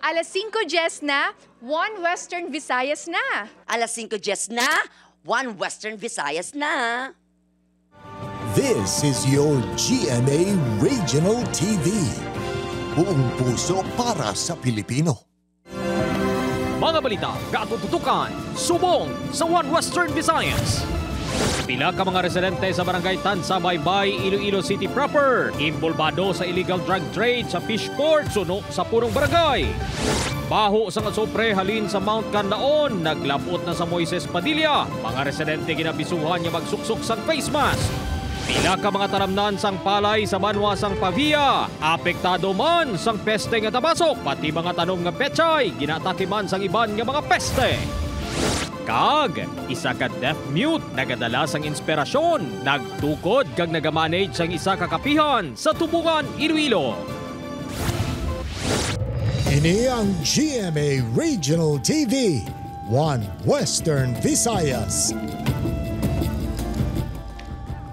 Alas 5:10 na, 1 Western Visayas na. Alas 5:10 na, 1 Western Visayas na. This is your GMA Regional TV. Buong puso para sa Pilipino. Mga balita, katututukan, subong sa 1 Western Visayas. Pila ka mga residente sa barangay Tansa Baybay, Iloilo City proper, involvado sa illegal drug trade sa fishport suno sa punong barangay. Baho sa Asopre halin sa Mount Canlaon, naglapot na sa Moises Padilla. Mga residente ginabisuhan niya magsuksok sang face mask. Pila ka mga taramnan sang palay sa Banwa sang Pavia, apektado man sang peste nga tabasok, pati mga tanom nga pechay, ginatake man sang iban nga mga peste. Kag, isa ka deaf mute nagadala sang inspirasyon, nagtukod kag nagamanage sang isa ka kapihan sa Tubungan, Iloilo. Ini ang GMA Regional TV, 1 Western Visayas.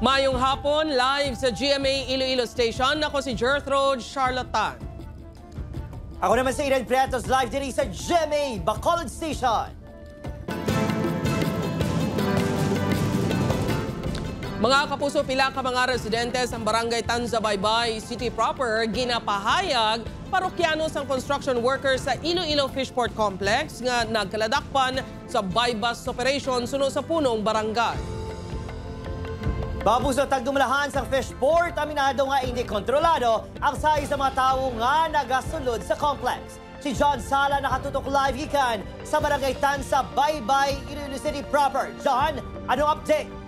Mayong hapon, live sa GMA Iloilo Station. Ako si Gertrude Charlatan. Ako naman si Eden Prietos, live din sa GMA Bacolod Station. Mga kapuso, pila ka mga residente sa barangay Tanza Baybay City proper ginapahayag parokyano sang construction workers sa Iloilo Fishport Complex nga nagkaladakpan sa buy-bust operation suno sa punong barangay. Babuso tagdumalahan sa fishport, aminado nga hindi kontrolado ang size sa mga tao nga nagasulod sa complex. Si John Sala nakatutok live gikan sa barangay Tanza Baybay Iloilo City proper. John, anong update?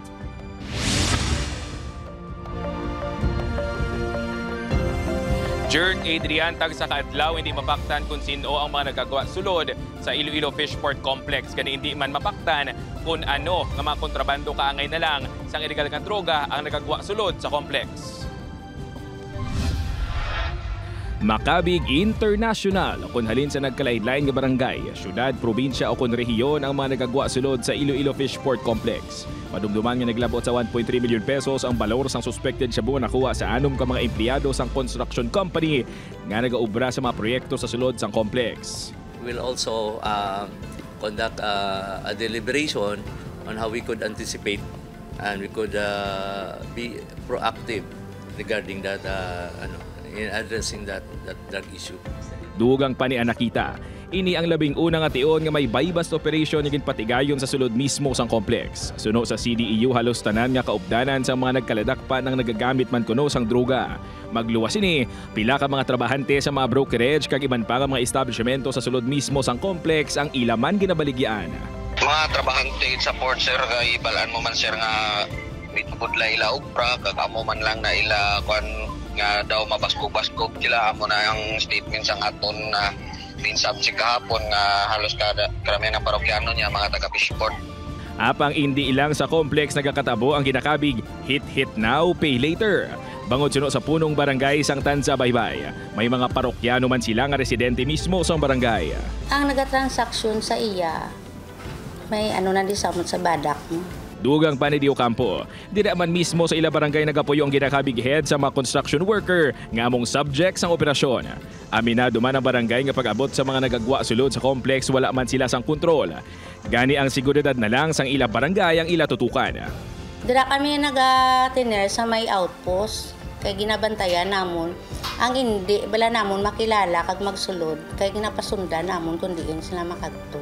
Jerd Adrian, tag sa kaadlaw, hindi mapaktan kung sino ang mga nagagawa sulod sa Iloilo Fishport Complex. Kani hindi man mapaktan kung ano nga mga kontrabando kaangay na lang sang illegal nga droga ang nagagawa sulod sa complex. Makabig International kung halin sa nagkalain-lain nga barangay, syudad, probinsya o kung rehiyon ang mga nagagawa sulod sa Iloilo Fishport Complex. Madumduman nga naglabot sa 1.3 million pesos ang balor sang suspected shabu nakuha sa 6 ka mga empleyado sang construction company nga nagaubra sa mga proyekto sa sulod sang complex. We'll also conduct a deliberation on how we could anticipate and we could be proactive regarding that in addressing that drug issue. Dugang pa ni Anakita, ini ang labing unang ation nga may buy-bust operation nga ginpatigayon sa sulod mismo sang complex. Suno sa CDEU halos tanan nga kaupdanan sa mga nagkaladakpan ng nagagamit man kuno sang droga. Magluwas ini, pila ka mga trabahante sa mga brokerage kag iban pa nga mga establishmento sa sulod mismo sang complex ang ilaman ginabaligyan. Mga trabahante sa port sir, kay balaan mo man sir nga mitubudla ila upra, kag amo man lang na ila kwan nga daw mabaskog-baskog sila, amo na ang statement sang aton na pinsab si kahapon nga halos karamihan ng parokyano niya mga taga-fishport. Apang hindi ilang sa complex nagakatabo ang ginakabig hit now, pay later. Bangod suno sa punong barangay sang Tanza Baybay, may mga parokyano man sila nga residente mismo sa barangay. Ang nagatransaksyon sa iya, may na di samot sa badak. Dugang pa ni Dio Campo, di man mismo sa ila barangay nagapuyo ang ginakabig head sa mga construction worker nga among subject sang operasyon. Aminado man ang barangay nga pag-abot sa mga nagagwa sulod sa complex wala man sila sang kontrol. Gani ang seguridad na lang sang ila barangay ang ila tutukan. Dira kami nagatiner sa may outpost kay ginabantayan namon ang hindi bala namon makilala kag magsulod kay ginapasundan namon kun diin sila makadto.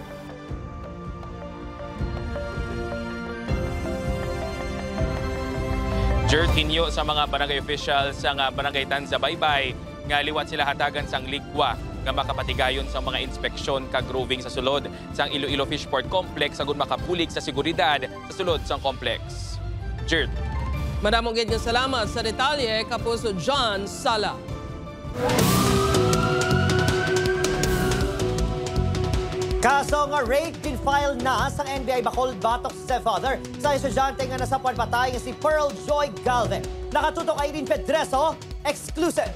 Jerd hinyo sa mga barangay officials sa barangay Tanza Baybay nga liwat sila hatagan sang ligwa nga makapatigayon sa mga inspeksyon kag roving sa sulod sang Iloilo Fishport Complex agon makapulig sa seguridad sa sulod sang complex. Jerd. Madamong gid nga salamat sa detalye kapuso John Sala. Kaso nga rape file na sa NBI Bacolod batok sa stepfather sa estudyante nga nasapuan patay nga si Pearl Joy Galve. Nakatutok ay din Pedreso, exclusive.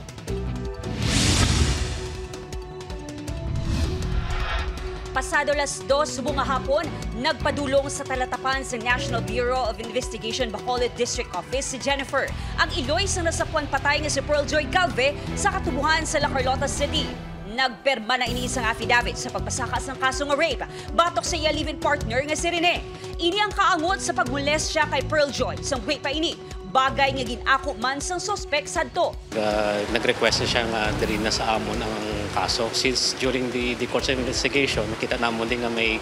Pasado las 2 bunga hapon, nagpadulong sa talatapan sa National Bureau of Investigation Bacolod District Office si Jennifer. Ang iloy sa nasapuan patay nga si Pearl Joy Galve sa katubuhan sa La Carlota City. Nagperma na ini isang affidavit sa pagpasakas ng kaso nga rape batok sa iya live-in partner nga si Rene. Ini ang kaangot sa pagmolestya kay Pearl Joy sang way pa ini. Bagay nga ginako man sang suspect sadto. Nag-request na siya nga diri na sa amon ang kaso since during the course of investigation nakita namon din nga may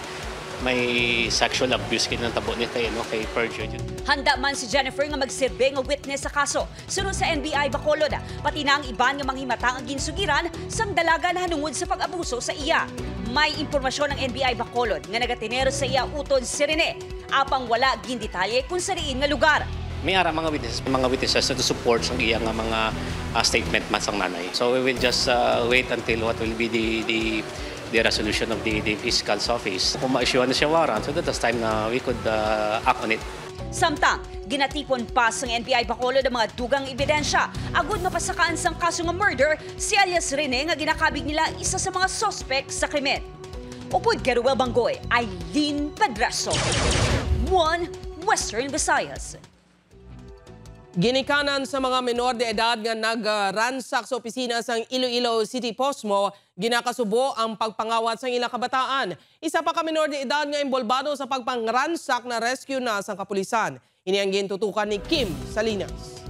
sexual abuse kinatabo ni kay Pearl Joy. Handa man si Jennifer nga magsirbe nga witness sa kaso. Sunod sa NBI Bacolod, pati na ang iban nga manghimatang ang ginsugiran sang dalaga na hanungod sa pag-abuso sa iya. May impormasyon ng NBI Bacolod nga nagatinero sa iya utod si Rene. Apang wala gin detalye kung sariin nga lugar. May ara mga witnesses to support sang iya nga mga statement man sang nanay. So we will just wait until what will be the resolution of the fiscal's office. Kung ma-issuean na siya warrant, so that's time na we could act on it. Samtang, ginatipon pa sa NBI Bacolod ang mga dugang ebidensya. Agud mapasakaan sang kaso nga murder, si alias Rene nga ginakabig nila isa sa mga suspect sa krimen. Upod kay Ruel Bangoy, Aileen Pedraso. 1 Western Visayas. Ginikanan sa mga menor de edad nga nagransak sa opisina sang Iloilo City Posmo, ginakasubo ang pagpangawat sa ilang kabataan. Isa pa ka menor de edad nga imbolbado sa pagpangransak na rescue na sang kapulisan. Ini ang gintutukan ni Kim Salinas.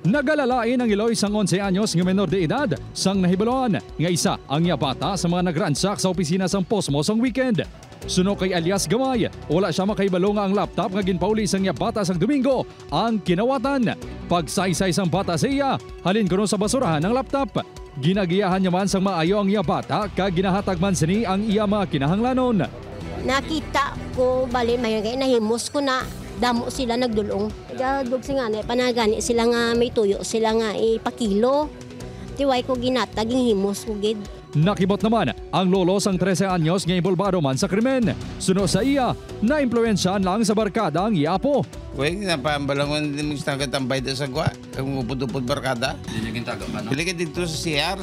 Nagalalain ang Iloy sang 11 anyos nga menor de edad sang nahibalon nga isa ang yabata sa mga nagransak sa opisina sang Posmo sang weekend. Suno kay alias Gamay, wala siya makaibalo nga ang laptop nga ginpauli sang bata sang Domingo ang kinawatan. Pagsaysay sang bata sa iya, halin kuno sa basurahan ang laptop. Ginagiyahan niya man sang maayo ang bata kag ginahatag man sini ang iya mga kinahanglanon. Nakita ko bali may nahimos ko na damo sila nagdulong. Dog singane panagani sila nga may tuyo sila nga ipakilo. Tiway ko ginataging himos ko gid. Nakibot naman ang lolo sang 13 anyos nga involvado man sa krimen. Suno sa iya, na-impluensyahan lang sa barkada ang iapo. Uy, napambalangon din mong tambay sa gwa. Kung upod-upod barkada. Dinagin taga pa, no? Pili ka dito sa CR.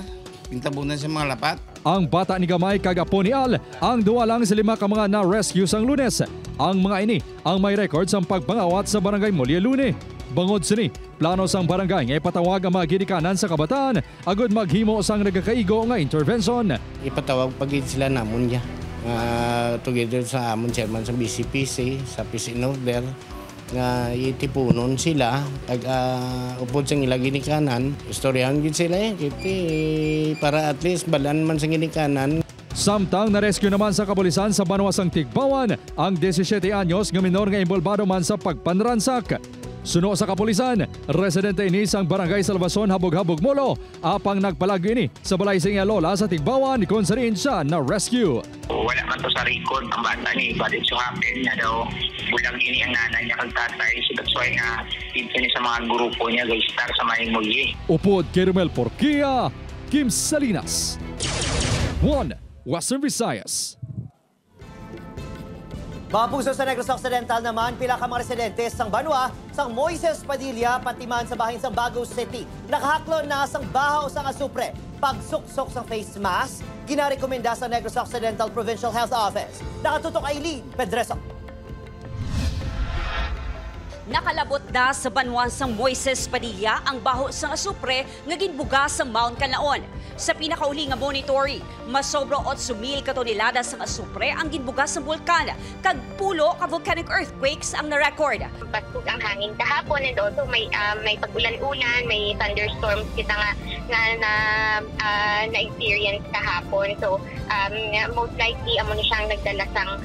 Pintabunan sa mga lapat. Ang bata ni Gamay kagapo ni Al, ang duwa lang sa 5 ka mga na-rescue sang Lunes. Ang mga ini ang may record sang pagpangawat sa barangay Molye Lune. Bangod sini, plano sang barangay nga ipatawag ang mga ginikanan sa kabataan agud maghimo sang nagakaigo nga intervention. Ipatawag pagid sila namon ya. Together sa amon chairman sa BCPC, sa peace in order nga itipunon sila ag upod sang ila ginikanan. Istoryahan gid sila kiti para at least balan man sang ginikanan. Samtang na-rescue naman sa kapulisan sa Banwasang Tigbawan ang 17 anyos nga minor nga involvado man sa pagpanransak. Suno sa kapulisan, residente ini sang barangay Salvacion Habog-Habog Molo, apang nagpalagyo ini sa balay sa iya lola sa Tigbawan kung saan siya na rescue. Wala man to sa record ang bata ni, but it so happen na daw bulang ini ang nanay niya kag tatay, so that's why nga pinsan sa mga grupo niya guys star sa Mayang Molye. Upod kay Romel Porquia, Kim Salinas. 1 Western Visayas. Mga puso sa Negros Occidental naman, pila ka mga residente sang Banwa, sang Moises Padilla, patiman sa bahin sang Bagao City. Nakahaklon na sang bahaw sang asupre. Pagsuksok sang face mask, ginarekomenda sa Negros Occidental Provincial Health Office. Nakatutok Aileen Pedreso. Nakalabot na sa Banwa sang Moises Padilla ang baho sang asupre nga ginbuga sa Mount Canaon. Sa pinakauli nga monitoring, mas sobra 8,000 katonelada sang asupre ang ginbuga sa bulkan, kag pulo ka volcanic earthquakes ang na-record. Pasok ang hangin kahapon and also may pag-ulan-ulan, may thunderstorms kita nga na-experience kahapon. So most likely amo ni siyang nagdala sang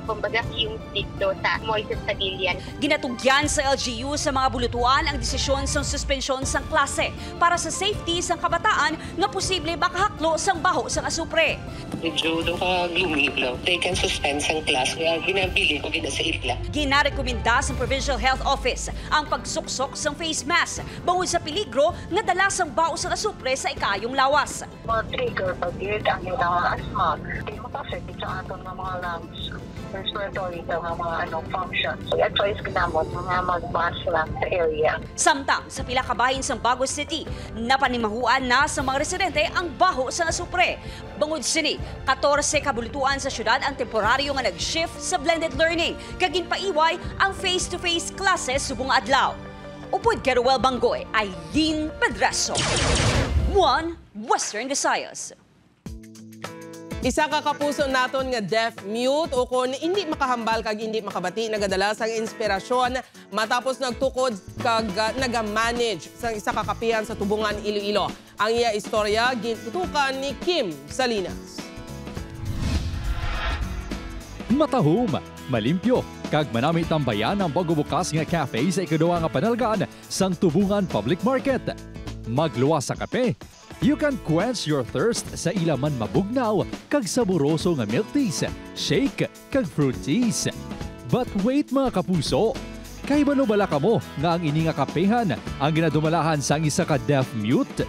kumbaga fumes dito sa Moises Padilla. Ginatugyan sa LGU sa mga bulutuan ang desisyon sa suspensyon sang klase para sa safety sang kabataan nga posible makahaklo sang baho sang asupre. Medyo gloomy lang. They can suspend sang class kaya ginabili ko gina sa itla. Ginarekomenda sa Provincial Health Office ang pagsuksok sang face mask bangod sa peligro nga dala sang baho sang asupre sa ikayong lawas. Trigger pag-iit ang mga asthma. Hindi mo kasi sa aton ng mga lungs. Respiratory ka mga functions. So, advice ginamot mga mag-mask lang sa area. Samtang sa pila ka bahin sang Bago City, napanimahuan na sa mga residente ang baho sa asupre. Bangod sini, 14 kabulutuan sa syudad ang temporaryo nga nag-shift sa blended learning, kag ginpaiway ang face-to-face classes subong adlaw. Upod kay Ruel Bangoy, Aileen Pedraso. 1 Western Visayas. Isa ka kapuso naton nga deaf-mute o kung hindi makahambal kag hindi makabati nagadalas ang inspirasyon matapos nagtukod kag nagamanage sa isa ka kapihan sa Tubungan, Iloilo. Ang iya istorya gitutukan ni Kim Salinas. Matahom, malimpyo, kag manami tambayan ang pagbubukas nga cafe sa ikaduwa nga panalgaan sang Tubungan Public Market. Magluwas sa kape, you can quench your thirst sa ilaman mabugnaw kag saboroso nga milk teas, shake kag fruit teas. But wait mga kapuso, kay bala ka mo nga ang ini nga kapehan ang ginadumalahan sang isa ka deaf-mute?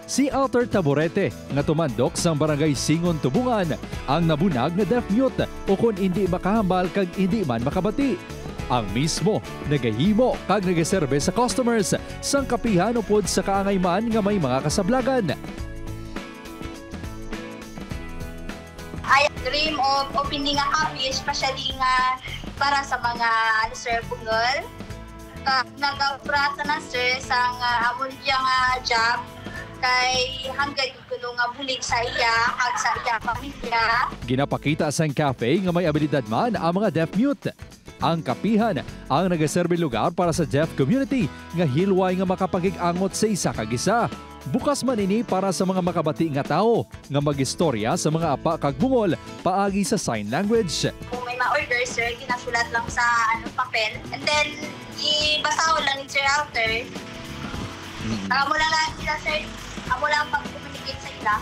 Si Alter Taborete nga tumandok sa barangay Singon, Tubungan ang nabunag na deaf-mute o kung hindi makahambal kag hindi man makabati. Ang mismo nagahimo kag nagaserbe sa customers sang kapihan upod sa kaangayman nga may mga kasablagan. I dream of opening a cafe, especially nga para sa mga sir bungol. Nag-aprasa na sir sa amon nga job kay hanggang kuno nga bulig sa iya kag sa iya pamilya. Ginapakita sang cafe nga may abilidad man ang mga deaf-mute. Ang kapihan ang nagaserbe lugar para sa deaf community nga hilway nga makapagig-angot sa isa kag isa. Bukas man ini para sa mga makabati nga tao nga magistorya sa mga apa kag bungol paagi sa sign language. Kung may ma-order sir, ginasulat lang sa papel and then ibasaw lang ni Sir Alter. Amo lang sila sir, amo lang pag-communicate sa ila.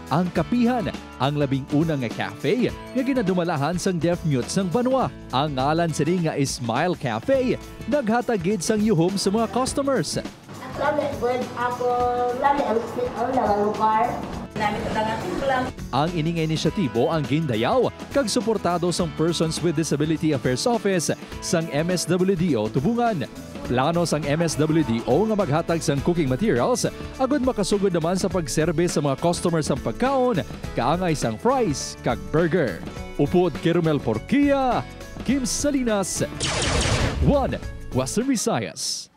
Ang kapihan, ang labing-unang nga cafe nga ginadumalahan sang deaf-mute sang banwa. Ang ngalan sa nga Smile Cafe, naghatagid sang yuhom sa mga customers. Ang ining inisyatibo ang gindayaw kag suportado sang Persons with Disability Affairs Office sang MSWDO Tubungan. Plano sang MSWDO nga maghatag sang cooking materials agud makasugod naman sa pagserbe sa mga customers sang pagkaon kaangay sang fries kag burger. Upod kay Romel Porquia, Kim Salinas, 1 Western Visayas.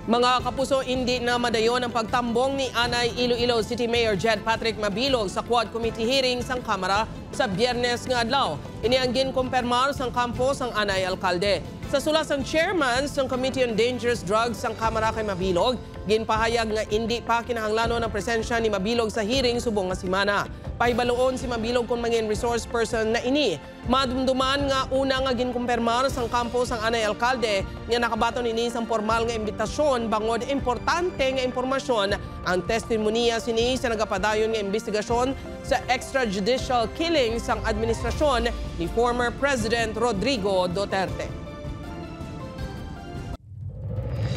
Mga kapuso, hindi na madayon ang pagtambong ni Anay Iloilo City Mayor Jed Patrick Mabilog sa Quad Committee hearing sang Kamara sa Biyernes nga adlaw. Ini ang ginkumpirmar sang kampo sang Anay Alkalde. Sa sulat sang chairman sang Committee on Dangerous Drugs sang Kamara kay Mabilog, ginpahayag nga hindi pa kinahanglanon ang presensya ni Mabilog sa hearing subong nga semana. Pahibaluon si Mabilog kung mangin resource person na ini. Madumduman nga una nga ginkumpirmar sang kampo sang Anay Alkalde nga nakabaton ini sang formal nga imbitasyon bangod importante nga impormasyon ang testimonya sini sa nagapadayon nga investigasyon sa extrajudicial killing sang administrasyon ni former President Rodrigo Duterte.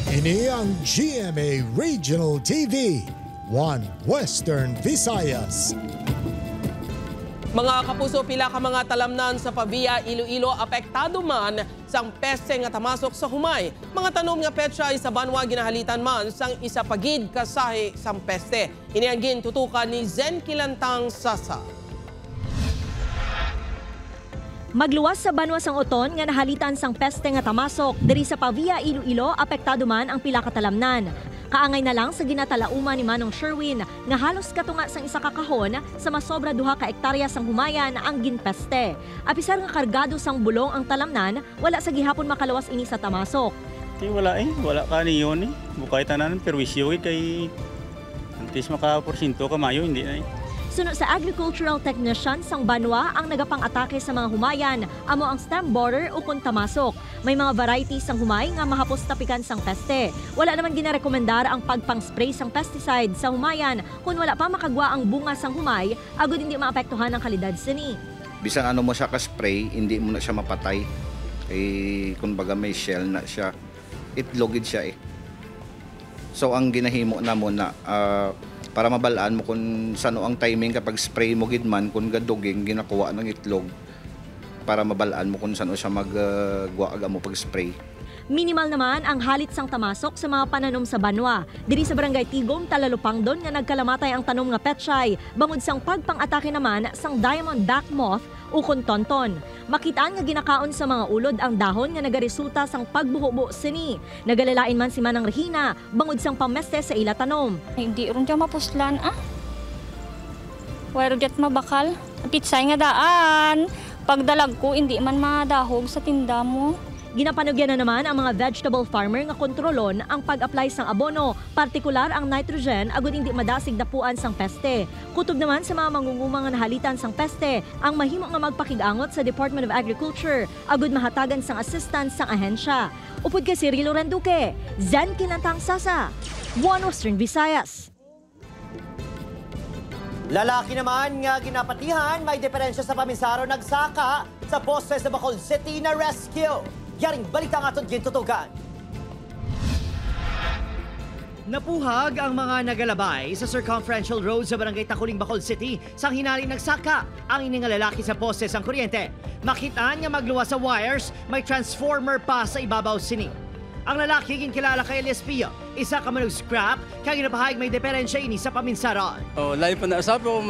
Ini ang GMA Regional TV, 1 Western Visayas. Mga kapuso, pila ka mga talamnan sa Pavia, Iloilo apektado man sang peste nga tamasok sa humay. Mga tanom nga petsa ay sa banwa ginahalitan man sang isa pagid kasahi sang peste. Ini ang gintutukan ni Zen Kilantang Sasa. Magluwas sa banwa sang Oton nga nahalitan sang peste nga tamasok diri sa Pavia, Iloilo apektado man ang pila ka talamnan. Kaangay na lang sa ginatalauman ni Manong Sherwin nga halos katunga sang isa ka kahon sa masobra 2 ka hektarya sang humayan ang ginpeste. Apisar nga kargado sang bulong ang talamnan, wala sa gihapon makalawas ini sa tamasok. Wala ka niyon Bukay tanan perwisyo kay antes maka porsyento kamayo hindi na Sunod sa agricultural technician sang banwa ang nagapang-atake sa mga humayan, amo ang stem borer o kung tamasok. May mga varieties sang humay nga mahapos tapikan sang peste. Wala naman ginarekomendar ang pagpang-spray sang pesticide sa humayan kung wala pa makagwa ang bunga sang humay, agud hindi maapektuhan ang kalidad sini. Bisan ano mo siya ka-spray, hindi mo na siya mapatay. Kung baga may shell na siya, itlogid siya So ang ginahimo na mo na para mabalaan mo kung sano ang timing kapag spray mo gidman kung gaduging ginakuha ng itlog para mabalaan mo kung sano siya magguaga mo pag spray. Minimal naman ang halit sang tamasok sa mga pananom sa banwa. Diri sa Barangay Tigom, Talalupangdon nga nagkalamatay ang tanom nga petchay, bangod sang pagpang-atake naman sang diamond back moth ukon tonton. Makitaan nga ginakaon sa mga ulod ang dahon nga nagaresulta sang pagbuhubo sini. Nagalalain man si Manang Regina, bangod sang pameste sa ila tanom. Hindi ron dyan mapuslan Wala dyan mabakal. Pitsay nga daan. Pagdalag ko, hindi man madahog sa tinda mo. Ginapanugyan na naman ang mga vegetable farmer nga kontrolon ang pag-apply sang abono, partikular ang nitrogen agud hindi madasig dapuan sang peste. Kutob naman sa mga mangungumang nga nahalitan sang peste, ang mahimo nga magpakigangot sa Department of Agriculture agud mahatagan sang assistance sang ahensya. Upod kay Cirilo Renduque, Zen Kinantang Sasa, One Western Visayas. Lalaki naman nga ginapatihan, may diferensya sa paminsaro nagsaka sa poste sa Bacolod City na rescue. Yaring balita nga itong gintutugan. Napuhag ang mga nagalabay sa circumferential road sa Barangay Takuling, Bacolod City sang hinaling nagsaka ang ining lalaki sa poste sang kuryente. Makitaan nga magluwas sa wires, may transformer pa sa ibabaw sini. Ang lalaki ginkilala kay Elias Pio, isa ka manog scrap, kaya ginapahayag may diferensya ini sa paminsaron. Layo pa na usap o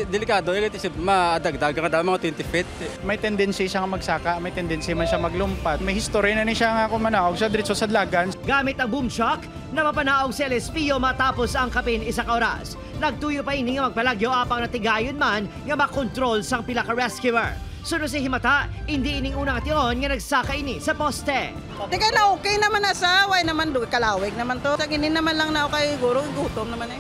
delikado, maadagdag ka mga 20 feet. May tendency siya nga magsaka, may tendency man siya maglumpat. May history na ni siya nga kumanaog sa diretso sa Dlagan. Gamit ang boom shock, napapanaog si Elias Pio matapos ang kapin isa ka oras. Nagtuyo pa ini nga magpalagyo apang natigayon man nga makontrol sang pila ka rescuer. Sunod si Himata, hindi ining unang ation nga nagsaka ini sa poste. Teka na okay naman na sa, why naman do kalawig naman to. Taginin naman lang na kay guro, gutom naman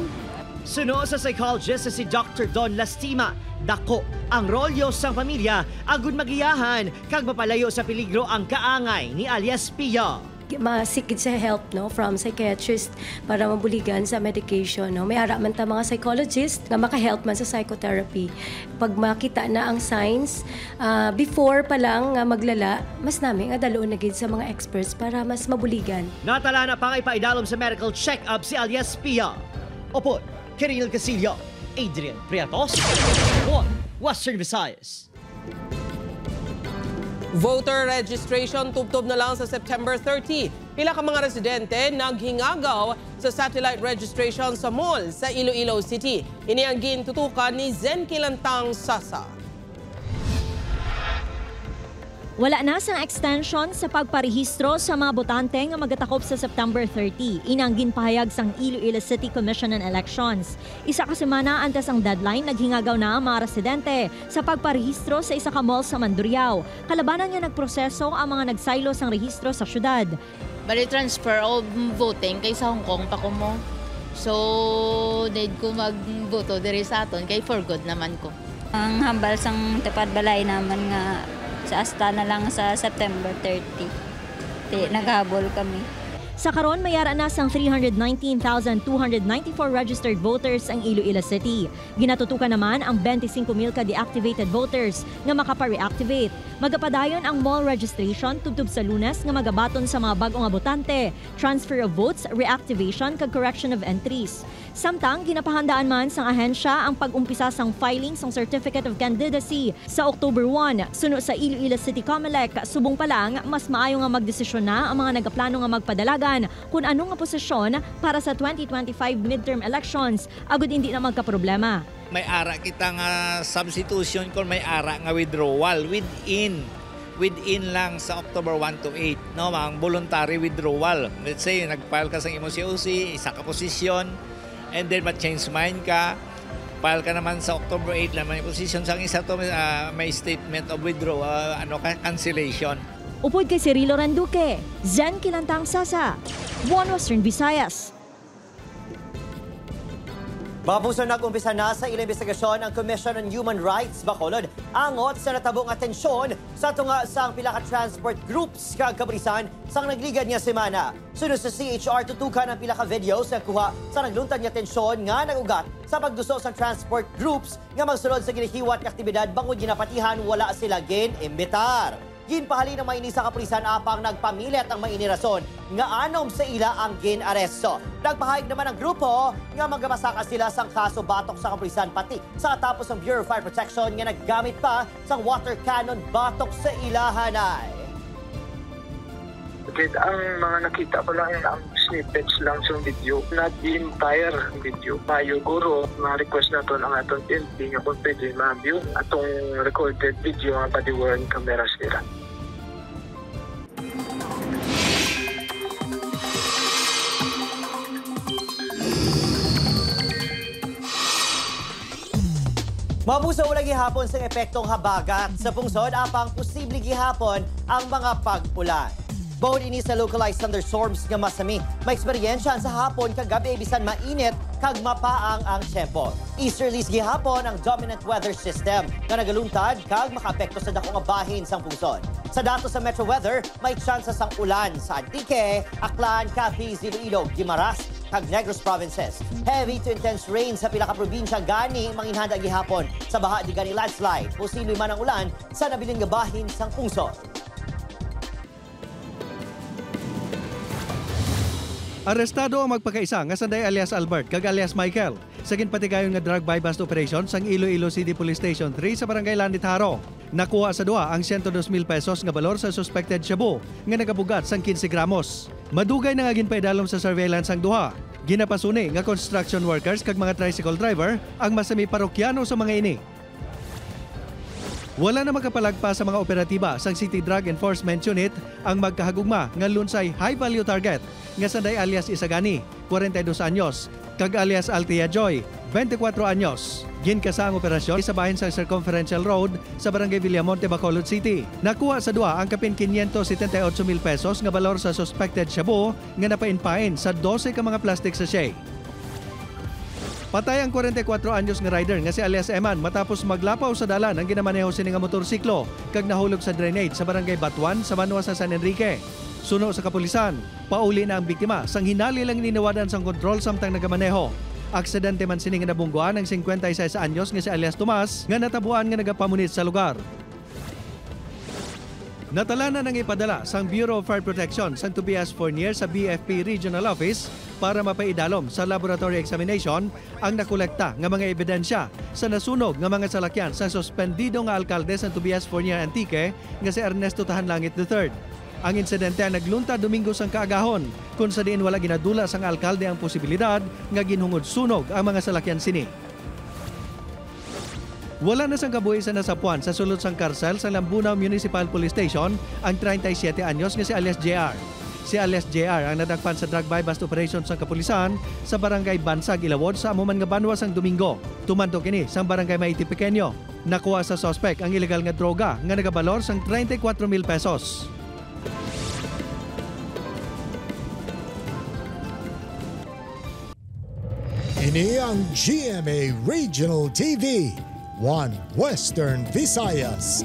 Sunod sa psychologist si Dr. Don Lastima, dako ang rolyo sang pamilya agud magiyahan kag mapalayo sa peligro ang kaangay ni Elias Pio. Masikid sa help from psychiatrist para mabuligan sa medication. May ara man ta mga psychologist nga makahelp man sa psychotherapy. Pag makita na ang signs, before pa lang nga maglala, mas namin nga daloon na gid sa mga experts para mas mabuligan. Natala na pang ipaidalom sa medical check-up si Elias Pio. Opo, Kiril Casillo, Adrian Priatos, One Western Visayas. Voter registration tubtob na lang sa September 30. Pila ka mga residente naghingagaw sa satellite registration sa mall sa Iloilo City. Ini ang gintutukan ni Zen Kinantang Sasa. Wala na sang extension sa pagparehistro sa mga botante nga magatakop sa September 30. Inang ginpahayag sang Iloilo City Commission on Elections. Isa ka semana antes ang deadline, naghingagaw na ang mga residente sa pagparehistro sa isa ka mall sa Mandurriao. Kalabanan nga nagproseso ang mga nagsaylo sang rehistro sa syudad. Bali transfer of voting kay sa Hong Kong pa ko mo. So, need ko magboto diri sa aton kay for good naman ko. Ang hambal sang tepad balay naman nga sa Astana lang sa September 30. Naghabol kami. Sa karon mayara na sang 319,294 registered voters ang Iloilo City. Ginatutukan naman ang 25,000 ka deactivated voters nga makapa-reactivate. Magapadayon ang mall registration tubtob sa Lunes nga magabaton sa mga bag-ong abotante, transfer of votes, reactivation kag correction of entries. Samtang ginapahandaan man sang ahensya ang pag-umpisa sang filing sang Certificate of Candidacy sa October 1. Suno sa Iloilo City Comelec, subong pa lang mas maayo nga magdesisyon na ang mga nagaplano nga magpadalagan kung anong nga posisyon para sa 2025 midterm elections agud hindi na magkaproblema. May ara kita nga substitution kung may ara nga withdrawal within lang sa October 1 to 8, no, ang voluntary withdrawal. Let's say nag-file ka sa imong COC, isa ka posisyon, and then ma-change mind ka, file ka naman sa October 8 naman yung position sa isa to, may statement of withdrawal, cancellation. Upod kay Cirilo Renduque, Zen Kinantang Sasa, One Western Visayas. Babuso nag-umpisa na sa ilang investigasyon ang Commission on Human Rights Bacolod angot sa natabong atensyon sa tunga sang pila ka transport groups kag kabrisan sang nagligad nga semana. Sunod sa CHR tutukan ang pila ka videos na kuha sa nagluntad nga tensyon nga nagugat sa pagduso sa transport groups nga magsulod sa ginihiwat nga aktibidad bangod ginapatihan wala sila gin-imbitar. Ginpahali ng mainisa kapulisan apang nagpamilit ang mainirason nga anom sa ila ang gin-aresto. Nagpahayag naman ang grupo nga magabasaka sila sang kaso batok sa kapulisan pati sa katapos ng Bureau of Fire Protection nga naggamit pa sang water cannon batok sa ilahanay. Then, ang mga nakita ko lang ang snippets lang sa video, not the entire video. Mayo guro, ma-request na ito ang atong PNP nga kung pwede ma-view atong recorded video nga body-worn cameras nila. Mabuso ulang gihapon sa epektong habagat sa pungsod apang posible gihapon ang mga pag-ulan. Bawod ini sa localized thunderstorms nga masami, may eksperyensya sa hapon kagabi bisan mainit kag mapaang ang tempo. Easterlies gihapon ang dominant weather system nga nagaluntad kag makaapekto sa dako nga bahin sang pungsod. Sa datos sa Metro Weather, may tsansa sang ulan sa Antique, Aklan, Capiz, Iloilo, Guimaras, kag Negros provinces. Heavy to intense rain sa pila ka probinsya gani manginhanda gihapon sa baha di gani landslide. Posible man ang ulan sa nabilin nga bahin sang pungsod. Arestado ang magpakaisa nga sanday alias Albert kag alias Michael sa ginpatigayon nga drug buy-bust operation sang Iloilo City Police Station 3 sa barangay Landitharo. Nakuha sa duha ang 102,000 pesos nga balor sa suspected shabu nga nagabugat sang 15 gramos. Madugay na nga ginpaidalom sa surveillance ang duha. Ginapasuni nga construction workers kag mga tricycle driver ang masami parokyano sa mga ini. Wala na makapalagpa sa mga operatiba sang City Drug Enforcement Unit ang magkahagugma nga lunsay high-value target nga sanday alias Isagani, 42 anyos, kag alias Altia Joy, 24 anyos. Ginkasa ang operasyon sa bahin sa Circumferential Road sa Barangay Villamonte, Bacolod City. Nakuha sa duha ang kapin 578,000 pesos nga balor sa suspected shabu nga napainpain sa 12 ka mga plastic sachet. Patay ang 44 anyos nga rider nga si alias Eman matapos maglapaw sa dalan ang ginamaneho sini nga motorsiklo kag nahulog sa drainage sa barangay Batuan sa Banwa sa San Enrique. Suno sa kapulisan, pauli na ang biktima sang hinali lang ninawadan sang kontrol samtang nagamaneho. Aksidente man sini nga nabungguan ang 56 anyos nga si alias Tomas nga natabuan nga nagapamunit sa lugar. Natala na nang ipadala sang Bureau of Fire Protection sang Tobias Fournier sa BFP Regional Office para mapaidalom sa laboratory examination ang nakolekta nga mga ebidensya sa nasunog nga mga salakyan sa suspendido nga alkalde sa Tobias Fournier Antique nga si Ernesto Tahanlangit III. Ang insidente ang naglunta Domingo sang kaagahon kung sa diin wala ginadula sang alkalde ang posibilidad nga ginhungod sunog ang mga salakyan sini. Wala na sang kabuhi sa nasapuan sa sulod sang karsel sa Lambunao Municipal Police Station ang 37 anyos nga si alias JR. Si alias JR ang nadakpan sa drug buy-bust operation sa kapulisan sa barangay Bansag, Ilawod sa amuman nga Banwa sang Domingo. Tumanto kini sang barangay Maiti Pequeño. Nakuha sa suspect ang ilegal nga droga nga nagabalor sang 34,000 pesos. Ini ang GMA Regional TV, One Western Visayas.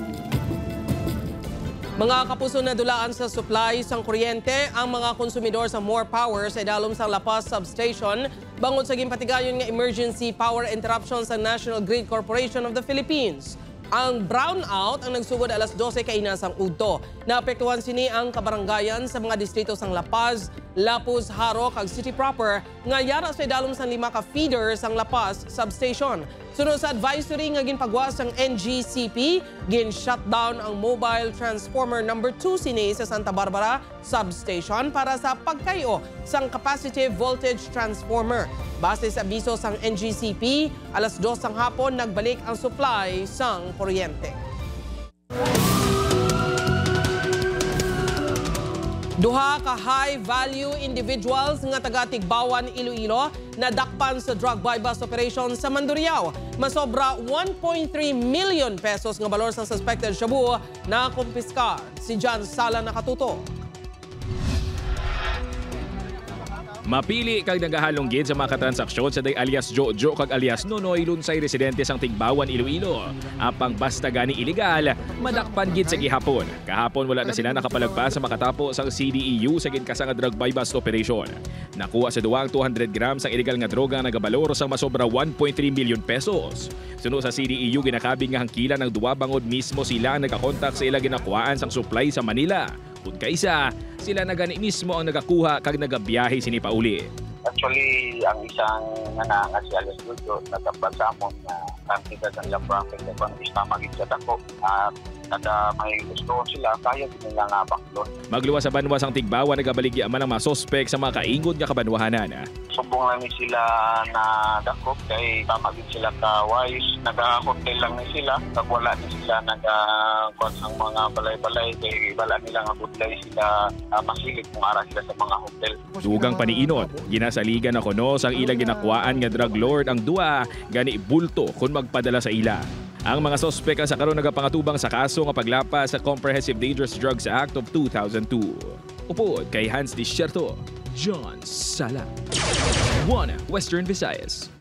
Mga kapuso na dulaan sa supply sang kuryente ang mga konsumidor sa More Power sa idalom sa La Paz Substation bangod sa ginpatigayon nga emergency power interruption sa National Grid Corporation of the Philippines. Ang brownout ang nagsugod alas 12 kainas ang udto. Naapektuhan sini ang kabarangayan sa mga distrito sang La Paz, Lapuz, Haro, kag City Proper nga yara sa idalom sang 5 ka feeder sang La Paz Substation. Sunod sa advisory nga ginpagwas ng NGCP, gin-shutdown ang mobile transformer number 2 sini sa Santa Barbara Substation para sa pagkayo sang capacitive voltage transformer. Base sa abiso sang NGCP, alas 2 sang hapon nagbalik ang supply sang kuryente. Duha ka high-value individuals nga taga-Tigbawan, Iloilo nadakpan sa drug buy-bust operation sa Mandurriao. Masobra 1.3 million pesos nga balor sa suspected shabu na kumpiskar. Si John Sala nakatuto. Mapili kag nagahalong gid sa mga katransaksyon sa day alias Jojo kag alias Nonoy lunsay residente sang Tigbawan, Iloilo. Apang basta gani ilegal, madakpan gid sa gihapon. Kahapon wala na sila nakapalagpas sa makatapo sang CDEU sa ginkasa nga drug buy-bust operation. Nakuha sa duwang 200 grams ang ilegal nga droga nga nagabalor sa masobra 1.3 million pesos. Sunod sa CDEU ginakabig nga hangkila ng duwa bangod mismo sila ang nagakontak sa ila ginakuhaan sang supply sa Manila. Kung kaisa, sila na gani mismo ang nagakuha kag nagabiyahe sini pauli. Actually, ang isang nga si Alias Jojo nagkapag sa amon na kantidad ang iyang profit na pang istamagin sa dako. kada may gusto sila, kaya din nila nga baklon. Magluwas sa banwas ang tigbawa nagabaligya man ang mga sospek sa mga kaingod nga kabanwahanan. Sumbong lang ni sila na dakop kay tama din sila ka-wise. Nag-hotel lang ni sila. Pag wala ni sila nag-kuat ang mga balay-balay kay wala nila nga budlay sila masilip kung ara sila sa mga hotel. Dugang paniinot, ginasaligan na kuno sang ilang ginakwaan nga drug lord ang duwa gani bulto kung magpadala sa ila. Ang mga sospek sa karon nagapangatubang sa kaso nga paglapas sa Comprehensive Dangerous Drugs Act of 2002. Upod kay Hans Disierto, John Sala. 1 Western Visayas.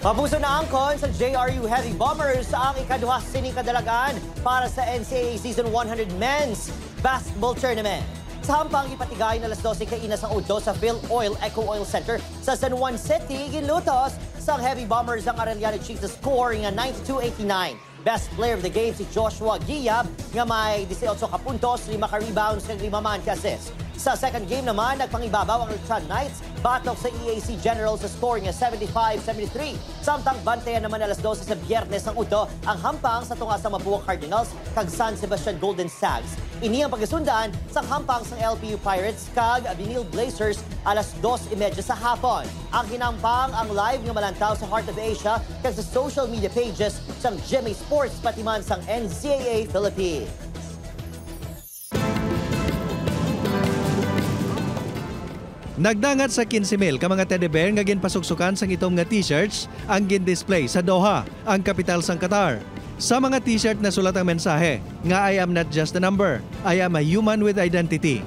Mapuso na angkon sa JRU Heavy Bombers ang ikaduha sining kadalagan para sa NCAA Season 100 Men's Basketball Tournament. Sa hampang ipatigay na alas 12 kay Ina sa Udo sa Phil Oil Eco Oil Center sa San Juan City, ginutos sa Heavy Bombers ang Arellano Chiefs score nga 92-89. Best player of the game si Joshua Giab nga may 18 ka puntos, 5 ka rebounds, kag 5 man ka assist. Sa second game naman, nagpangibabaw ang Lechon Knights batok sa EAC General sa score nga 75-73. Samtang bantayan naman alas 12 sa Biyernes ng Udo ang hampang sa tunga sa Mabuang Cardinals kag San Sebastian Golden Sags. Ini ang pagkasundaan sa hampang sa LPU Pirates kag Binil Blazers alas 2:30 sa hapon. Ang hinampang ang live nga malantaw sa Heart of Asia kag sa social media pages sang GMA Sports pati man sang NCAA Philippines. Nagdangat sa 15,000 ka mga teddy bear nga ginpasuksukan sang itom nga t-shirts ang gin-display sa Doha, ang kapital sang Qatar. Sa mga t-shirt na sulat ang mensahe nga I am not just a number, I am a human with identity.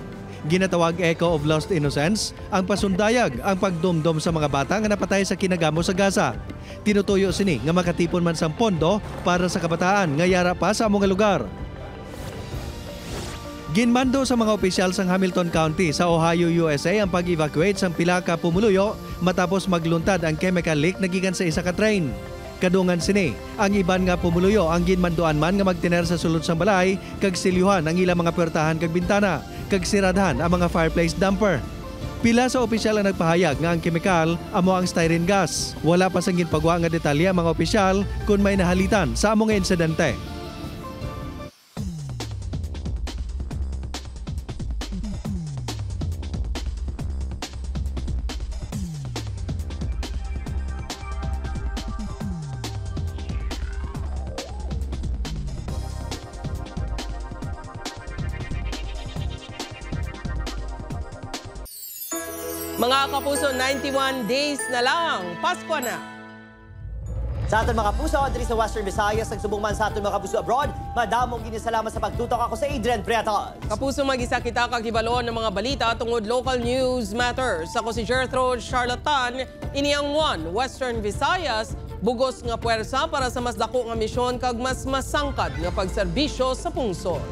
Ginatawag Echo of Lost Innocence ang pasundayag ang pagdumdum sa mga bata nga napatay sa kinagamo sa Gaza. Tinutuyo sini nga makatipon man sang pondo para sa kabataan nga yara pa sa among lugar. Ginmando sa mga opisyal sang Hamilton County sa Ohio, USA ang pag-evacuate sang pila ka pumuluyo matapos magluntad ang chemical leak na gikan sa isa ka train. Kadungan sini, ang iban nga pumuluyo ang ginmanduan man nga magtiner sa sulod sang balay kag silyuhan ang ilang mga puwertahan kag bintana kag siradhan ang mga fireplace damper. Pila sa opisyal ang nagpahayag nga ang kemikal amo ang styrene gas. Wala pa sang ginpagwa nga detalye ang mga opisyal kung may nahalitan sa among insidente. Mga kapuso, 91 days na lang. Pasko na. Sa aton mga kapuso, diri sa Western Visayas, nagsubong man sa aton mga kapuso abroad, madamong ginisalamat sa pagtutok. Ako sa Adrian Prietos. Kapuso, mag-isa kita kagibaloon ng mga balita tungod local news matters. Ako si Gertrude Charlatan, ini ang 1 Western Visayas, bugos nga puwersa para sa mas dako nga misyon kag mas masangkad nga pagserbisyo sa pungsod.